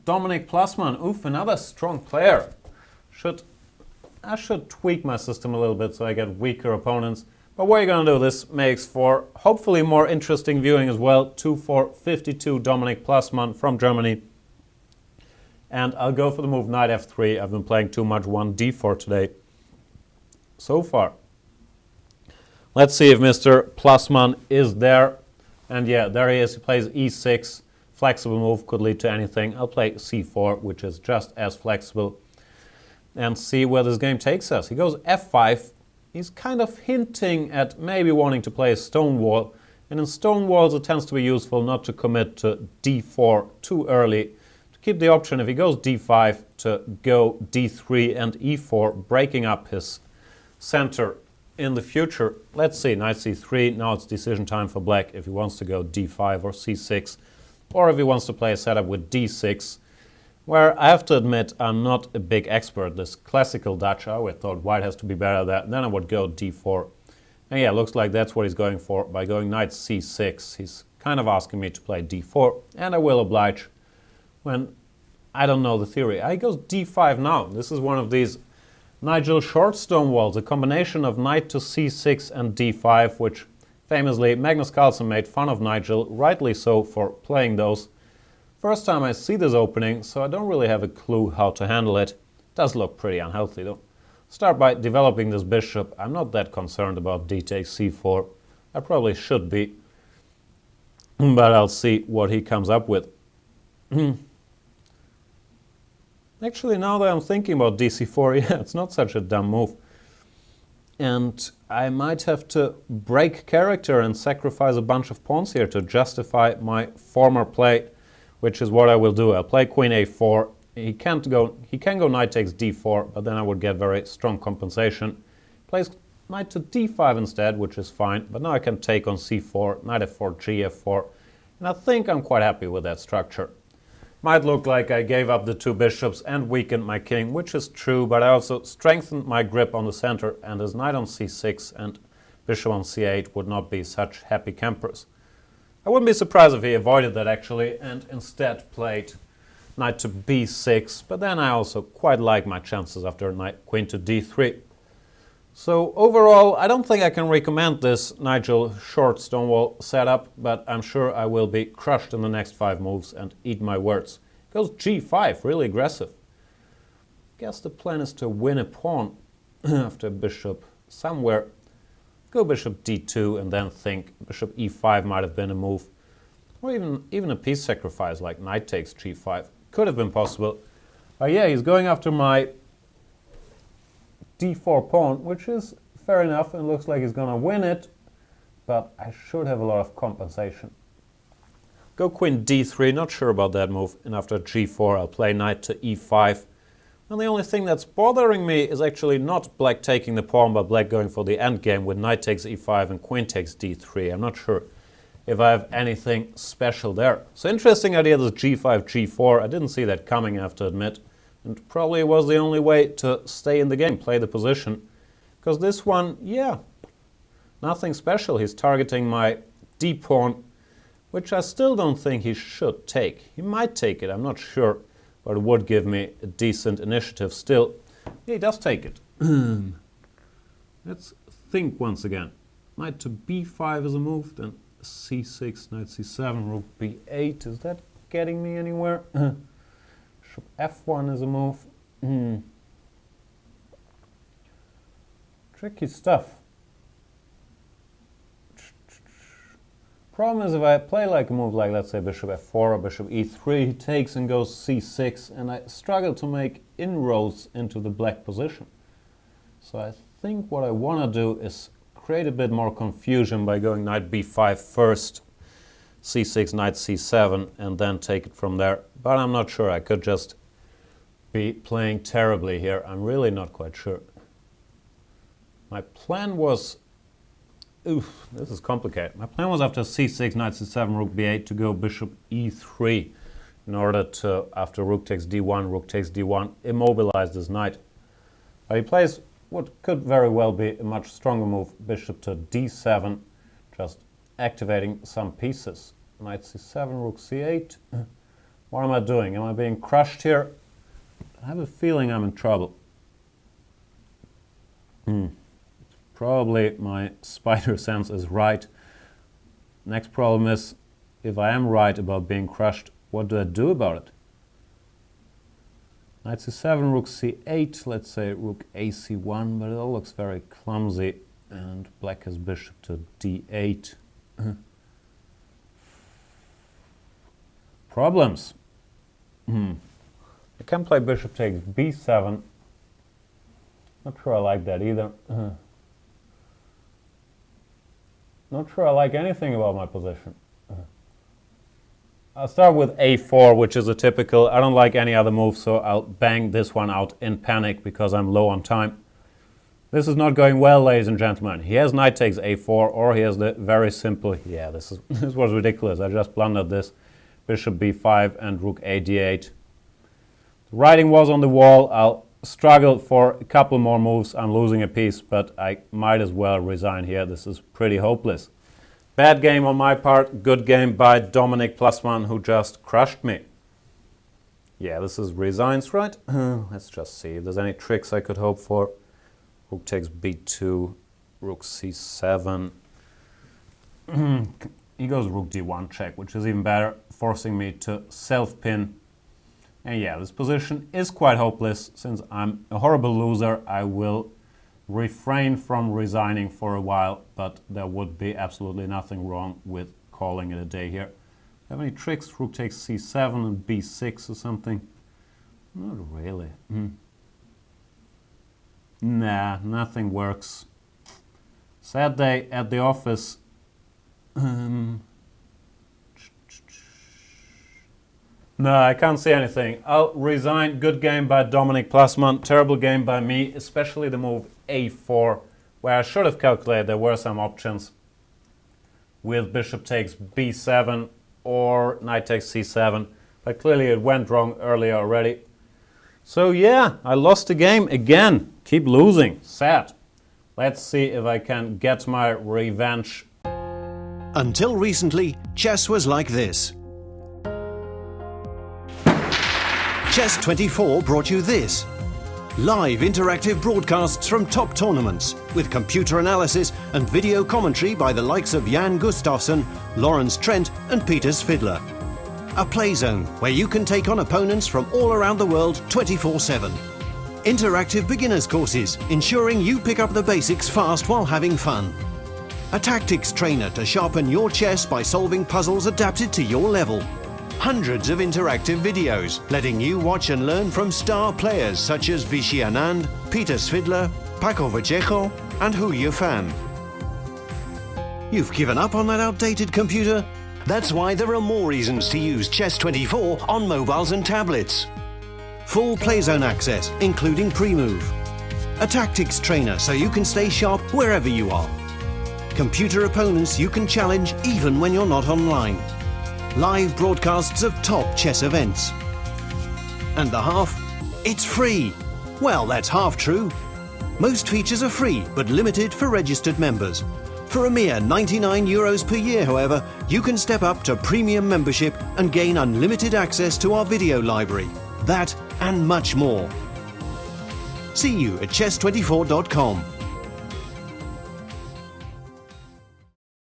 Dominik Plassmann. Oof, another strong player. I should tweak my system a little bit so I get weaker opponents. But what are you going to do? This makes for hopefully more interesting viewing as well. 2-4-52 Dominik Plassmann from Germany. And I'll go for the move knight f3. I've been playing too much 1d4 today so far. Let's see if Mr. Plassmann is there. And yeah, there he is. He plays e6. Flexible move, could lead to anything. I'll play c4, which is just as flexible. And see where this game takes us. He goes f5. He's kind of hinting at maybe wanting to play a stone wall. And in stone walls it tends to be useful not to commit to d4 too early. To keep the option, if he goes d5, to go d3 and e4, breaking up his center in the future. Let's see, knight c3. Now it's decision time for black if he wants to go d5 or c6. Or if he wants to play a setup with d6. Where I have to admit I'm not a big expert. This classical Dutch, I always thought white has to be better at that. Then I would go d4. And yeah, looks like that's what he's going for. By going knight c6, he's kind of asking me to play d4. And I will oblige when I don't know the theory. He goes d5 now. This is one of these Nigel short stone walls. A combination of knight to c6 and d5, which famously Magnus Carlsen made fun of Nigel, rightly so, for playing those. First time I see this opening, so I don't really have a clue how to handle it. Does look pretty unhealthy though. Start by developing this bishop. I'm not that concerned about d takes c4. I probably should be. But I'll see what he comes up with. Actually, now that I'm thinking about dc4, yeah, it's not such a dumb move. And I might have to break character and sacrifice a bunch of pawns here to justify my former play, which is what I will do. I'll play queen a4. He can go knight takes d4, but then I would get very strong compensation. Plays knight to d5 instead, which is fine, but now I can take on c4, knight f4, gf4, and I think I'm quite happy with that structure. Might look like I gave up the two bishops and weakened my king, which is true, but I also strengthened my grip on the center, and his knight on c6 and bishop on c8 would not be such happy campers. I wouldn't be surprised if he avoided that actually and instead played knight to b6, but then I also quite like my chances after knight queen to d3. So overall, I don't think I can recommend this Nigel short stonewall setup, but I'm sure I will be crushed in the next 5 moves and eat my words. Goes g5, really aggressive. Guess the plan is to win a pawn after bishop somewhere. Go bishop d2 and then think bishop e5 might have been a move. Or even a piece sacrifice like knight takes g5. Could have been possible. Yeah, he's going after my d4 pawn, which is fair enough and looks like he's gonna win it, but I should have a lot of compensation. Go queen d3, not sure about that move, and after g4 I'll play knight to e5. And the only thing that's bothering me is actually not black taking the pawn, but black going for the endgame with knight takes e5 and queen takes d3. I'm not sure if I have anything special there. So interesting idea, this g5, g4. I didn't see that coming, I have to admit. And probably was the only way to stay in the game, play the position. Because this one, yeah, nothing special. He's targeting my d pawn, which I still don't think he should take. He might take it, I'm not sure, but it would give me a decent initiative still. Yeah, he does take it. Let's think once again. Knight to b5 is a move, then c6, knight c7, rook b8. Is that getting me anywhere? Bishop f1 is a move. Tricky stuff. Problem is if I play like a move like, let's say, bishop f4 or bishop e3, he takes and goes c6, and I struggle to make inroads into the black position. So I think what I want to do is create a bit more confusion by going knight b5 first, c6, knight c7, and then take it from there. But I'm not sure. I could just be playing terribly here. I'm really not quite sure. My plan was... Oof, this is complicated. My plan was after c6, knight c7, rook b8 to go bishop e3 in order to, after rook takes d1, immobilize this knight. But he plays what could very well be a much stronger move, bishop to d7, just activating some pieces. Knight c7, rook c8, What am I doing? Am I being crushed here? I have a feeling I'm in trouble. Probably my spider sense is right. Next problem is, if I am right about being crushed, what do I do about it? Knight c7, rook c8, let's say rook ac1, but it all looks very clumsy, and black has bishop to d8. Problems. I can play bishop takes b7. Not sure I like that either. Not sure I like anything about my position. I'll start with a4, which is a typical. I don't like any other move, so I'll bang this one out in panic because I'm low on time. This is not going well, ladies and gentlemen. He has knight takes a4, or he has the very simple. Yeah, this was ridiculous. I just blundered this. Bishop b5 and rook a d8. The writing was on the wall. I'll struggle for a couple more moves. I'm losing a piece, but I might as well resign here. This is pretty hopeless. Bad game on my part. Good game by Dominik Plassmann, who just crushed me. Yeah, this is resigns, right? Let's just see if there's any tricks I could hope for. Rook takes b2, rook c7. He goes rook d1 check, which is even better, forcing me to self-pin. And yeah, this position is quite hopeless. Since I'm a horrible loser, I will refrain from resigning for a while, but there would be absolutely nothing wrong with calling it a day here. Have any tricks? Rook takes c7 and b6 or something? Not really. Nah, nothing works. Sad day at the office. No, I can't see anything. I'll resign. Good game by Dominik Plassmann. Terrible game by me, especially the move a4, where I should have calculated there were some options with bishop takes b7 or knight takes c7, but clearly it went wrong earlier already. So yeah, I lost the game again. Keep losing. Sad. Let's see if I can get my revenge. Until recently, chess was like this. Chess24 brought you this. Live interactive broadcasts from top tournaments with computer analysis and video commentary by the likes of Jan Gustafsson, Lawrence Trent and Peter Svidler. A play zone where you can take on opponents from all around the world 24/7. Interactive beginners courses ensuring you pick up the basics fast while having fun. A tactics trainer to sharpen your chess by solving puzzles adapted to your level. Hundreds of interactive videos letting you watch and learn from star players such as Vichy Anand, Peter Svidler, Paco Vallejo and Hu Yifan. You've given up on that outdated computer? That's why there are more reasons to use Chess24 on mobiles and tablets. Full playzone access, including pre-move. A tactics trainer so you can stay sharp wherever you are. Computer opponents you can challenge even when you're not online. Live broadcasts of top chess events. And the half? It's free. Well, that's half true. Most features are free, but limited for registered members. For a mere €99 per year, however, you can step up to premium membership and gain unlimited access to our video library. That and much more. See you at chess24.com.